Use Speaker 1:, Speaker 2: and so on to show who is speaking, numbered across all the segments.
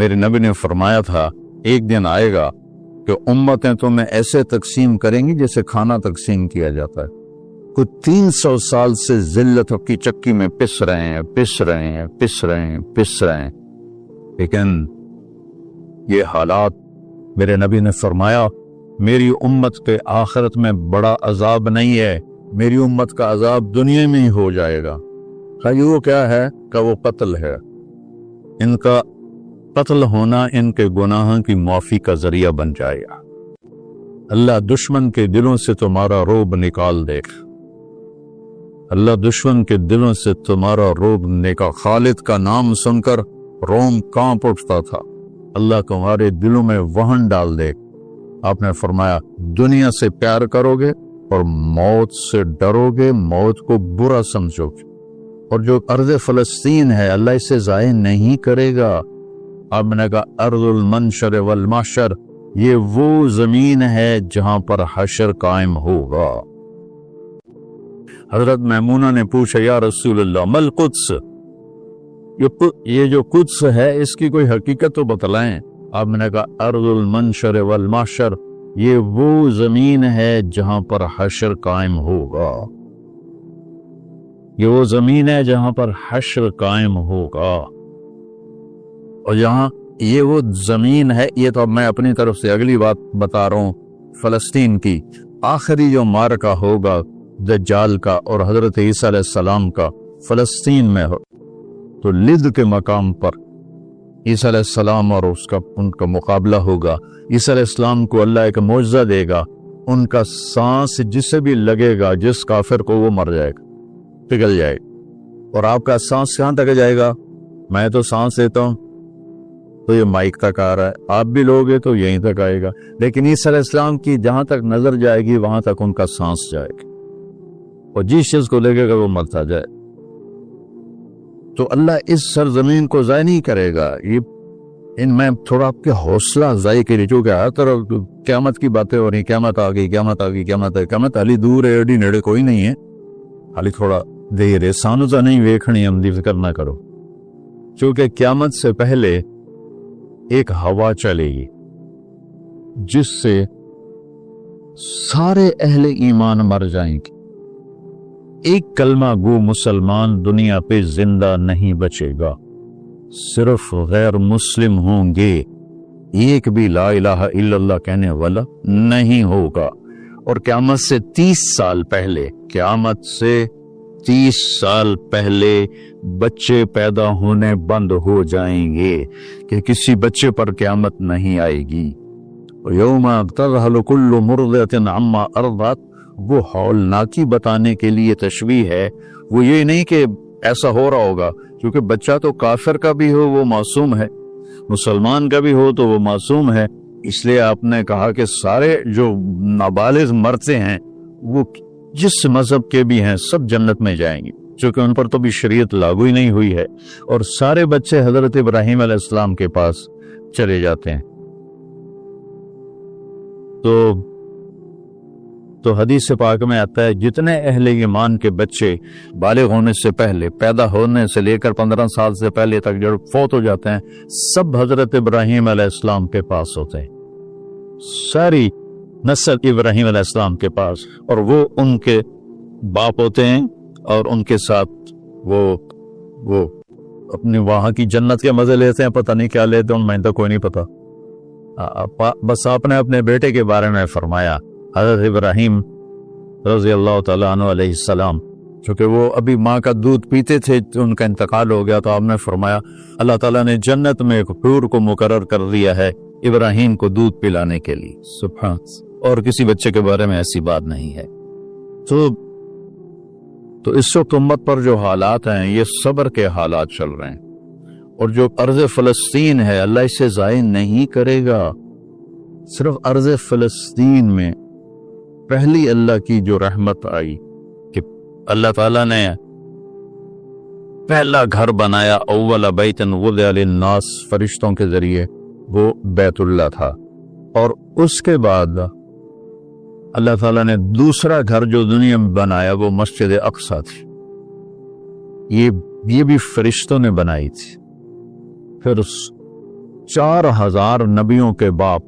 Speaker 1: میرے نبی نے فرمایا تھا ایک دن آئے گا کہ امتیں تمہیں ایسے تقسیم کریں گی جیسے کھانا تقسیم کیا جاتا ہے. کوئی 300 سال سے ذلت کی چکی میں پس رہے ہیں. لیکن یہ حالات، میرے نبی نے فرمایا میری امت کے آخرت میں بڑا عذاب نہیں ہے، میری امت کا عذاب دنیا میں ہی ہو جائے گا. وہ کیا ہے کہ وہ قتل ہے. ان کا قتل ہونا ان کے گناہوں کی معافی کا ذریعہ بن جائے گا. اللہ دشمن کے دلوں سے تمہارا رعب نکال دے گا. اللہ دشمن کے دلوں سے تمہارا رعب نکال. خالد کا نام سن کر روم کانپ اٹھتا تھا. اللہ تمہارے دلوں میں وہن ڈال دے. آپ نے فرمایا دنیا سے پیار کرو گے اور موت سے ڈرو گے، موت کو برا سمجھو گے. اور جو ارض فلسطین ہے اللہ اسے ضائع نہیں کرے گا. آپ نے کہا ارض المنشر والمحشر، یہ وہ زمین ہے جہاں پر حشر قائم ہوگا. حضرت میمونہ نے پوچھا یا رسول اللہ مل قدس، یہ جو قدس ہے اس کی کوئی حقیقت تو بتلائیں. آپ نے کہا ارض المنشر والمحشر، یہ وہ زمین ہے جہاں پر حشر قائم ہوگا. یہ وہ زمین ہے جہاں پر حشر قائم ہوگا. اور جہاں یہ وہ زمین ہے، یہ تو میں اپنی طرف سے اگلی بات بتا رہا ہوں، فلسطین کی آخری جو معرکہ ہوگا دجال کا اور حضرت عیسیٰ علیہ السلام کا فلسطین میں ہو، تو لد کے مقام پر عیسیٰ علیہ السلام اور ان کا مقابلہ ہوگا. عیسیٰ علیہ السلام کو اللہ ایک معجزہ دے گا، ان کا سانس جسے بھی لگے گا، جس کافر کو، وہ مر جائے گا، پگھل جائے گا. اور آپ کا سانس کہاں تک جائے گا؟ میں تو سانس لیتا ہوں تو یہ مائک تک آ رہا ہے، آپ بھی لوگے تو یہیں تک آئے گا. لیکن عیسیٰ علیہ السلام کی جہاں تک نظر جائے گی وہاں تک ان کا سانس جائے گا، اور جس چیز کو لگے گا وہ مرتا جائے. تو اللہ اس سرزمین کو ضائع نہیں کرے گا. یہ میں تھوڑا آپ کے حوصلہ افزائی کے لیے، چونکہ ہر طرف قیامت کی باتیں ہو رہی، قیامت آ گئی، قیامت حالی دور ہے، ایڈی نیڑے کوئی نہیں ہے، حالی تھوڑا دیر ہے. سانو تو نہیں ویکھنی، ہم دی فکر نہ کرو. چونکہ قیامت سے پہلے ایک ہوا چلے گی جس سے سارے اہل ایمان مر جائیں گے. ایک کلمہ گو مسلمان دنیا پہ زندہ نہیں بچے گا، صرف غیر مسلم ہوں گے. ایک بھی لا الہ الا اللہ کہنے والا نہیں ہوگا. اور قیامت سے 30 سال پہلے بچے پیدا ہونے بند ہو جائیں گے کہ کسی بچے پر قیامت نہیں آئے گی. یوم تذہل کل مرضعۃ عما ارضعت، وہ ہولناکی بتانے کے لیے تشبیہ ہے. وہ یہ نہیں کہ ایسا ہو رہا ہوگا، کیونکہ بچہ تو کافر کا بھی ہو وہ معصوم ہے، مسلمان کا بھی ہو تو وہ معصوم ہے. اس لیے آپ نے کہا کہ سارے جو نابالغ مرتے ہیں وہ جس مذہب کے بھی ہیں سب جنت میں جائیں گے، چونکہ ان پر تو بھی شریعت لاگو ہی نہیں ہوئی ہے. اور سارے بچے حضرت ابراہیم علیہ السلام کے پاس چلے جاتے ہیں. تو حدیث پاک میں آتا ہے جتنے اہل ایمان کے بچے بالغ ہونے سے پہلے، پیدا ہونے سے لے کر 15 سال سے پہلے تک جو فوت ہو جاتے ہیں، سب حضرت ابراہیم علیہ السلام کے پاس ہوتے ہیں. ساری نسل ابراہیم علیہ السلام کے پاس، اور وہ ان کے باپ ہوتے ہیں، اور ان کے ساتھ وہ اپنی وہاں کی جنت کے مزے لیتے ہیں. پتہ نہیں کیا لیتے ہیں، میں تو کوئی نہیں پتا. بس آپ نے اپنے بیٹے کے بارے میں فرمایا، حضرت ابراہیم رضی اللہ تعالیٰ عنہ علیہ السلام، چونکہ وہ ابھی ماں کا دودھ پیتے تھے، ان کا انتقال ہو گیا، تو آپ نے فرمایا اللہ تعالیٰ نے جنت میں ایک حور کو مقرر کر دیا ہے ابراہیم کو دودھ پلانے کے لیے. سبحان، اور کسی بچے کے بارے میں ایسی بات نہیں ہے. تو اس وقت امت پر جو حالات ہیں یہ صبر کے حالات چل رہے ہیں. اور جو ارض فلسطین ہے اللہ اسے ضائع نہیں کرے گا. صرف ارض فلسطین میں پہلی اللہ کی جو رحمت آئی کہ اللہ تعالیٰ نے پہلا گھر بنایا، اول بیت وضع للناس، فرشتوں کے ذریعے، وہ بیت اللہ تھا. اور اس کے بعد اللہ تعالیٰ نے دوسرا گھر جو دنیا میں بنایا وہ مسجد اقصیٰ تھی. یہ بھی فرشتوں نے بنائی تھی. پھر 4000 نبیوں کے باپ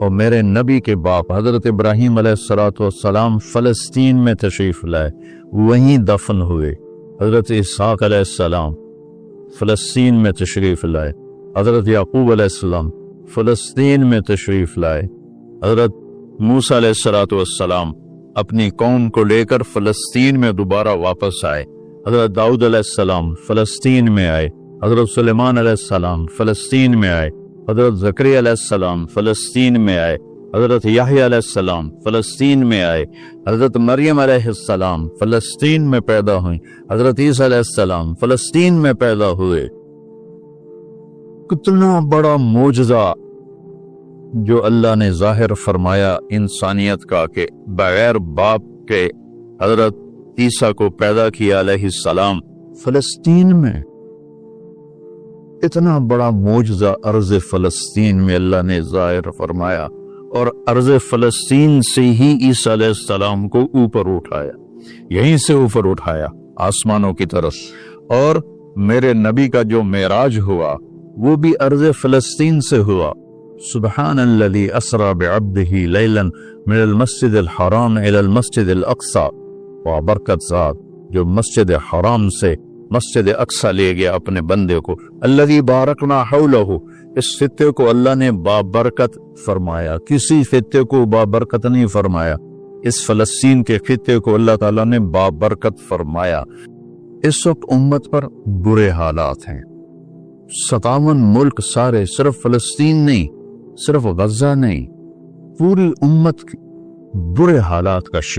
Speaker 1: اور میرے نبی کے باپ حضرت ابراہیم علیہ السلام فلسطین میں تشریف لائے، وہیں دفن ہوئے۔ حضرت اسحاق علیہ السلام فلسطین میں تشریف لائے، حضرت یعقوب علیہ السلام فلسطین میں تشریف لائے، حضرت موسیٰ علیہ السلام اپنی قوم کو لے کر فلسطین میں دوبارہ واپس آئے، حضرت داؤد علیہ السلام فلسطین میں آئے، حضرت سلیمان علیہ السلام فلسطین میں آئے، حضرت زکریا علیہ السلام فلسطین میں آئے، حضرت یحییٰ علیہ السلام فلسطین میں آئے، حضرت مریم علیہ السلام فلسطین میں پیدا ہوئیں، حضرت عیسیٰ علیہ السلام فلسطین میں پیدا ہوئے۔ کتنا بڑا معجزہ جو اللہ نے ظاہر فرمایا انسانیت کا کہ بغیر باپ کے حضرت عیسیٰ کو پیدا کیا علیہ السلام فلسطین میں۔ اتنا بڑا معجزہ ارض فلسطین میں اللہ نے ظاہر فرمایا، اور ارض فلسطین سے ہی عیسیٰ علیہ السلام کو اوپر اٹھایا، یہیں سے اوپر اٹھایا آسمانوں کی طرف۔ اور میرے نبی کا جو معراج ہوا وہ بھی ارض فلسطین سے ہوا۔ سبحان الذی اسری بعبدہ لیلا من المسجد الحرام الی المسجد الاقصی، وبرکت ذات جو مسجد حرام سے مسجد اقصی لے گیا اپنے بندے کو۔ الذی بارکنا حولہ، اس خطے کو اللہ نے بابرکت فرمایا، کسی خطے کو بابرکت نہیں فرمایا، اس فلسطین کے خطے کو اللہ تعالیٰ نے بابرکت فرمایا۔ اس وقت امت پر برے حالات ہیں، 57 ملک سارے، صرف فلسطین نہیں، صرف غزہ نہیں، پوری امت برے حالات کا شکار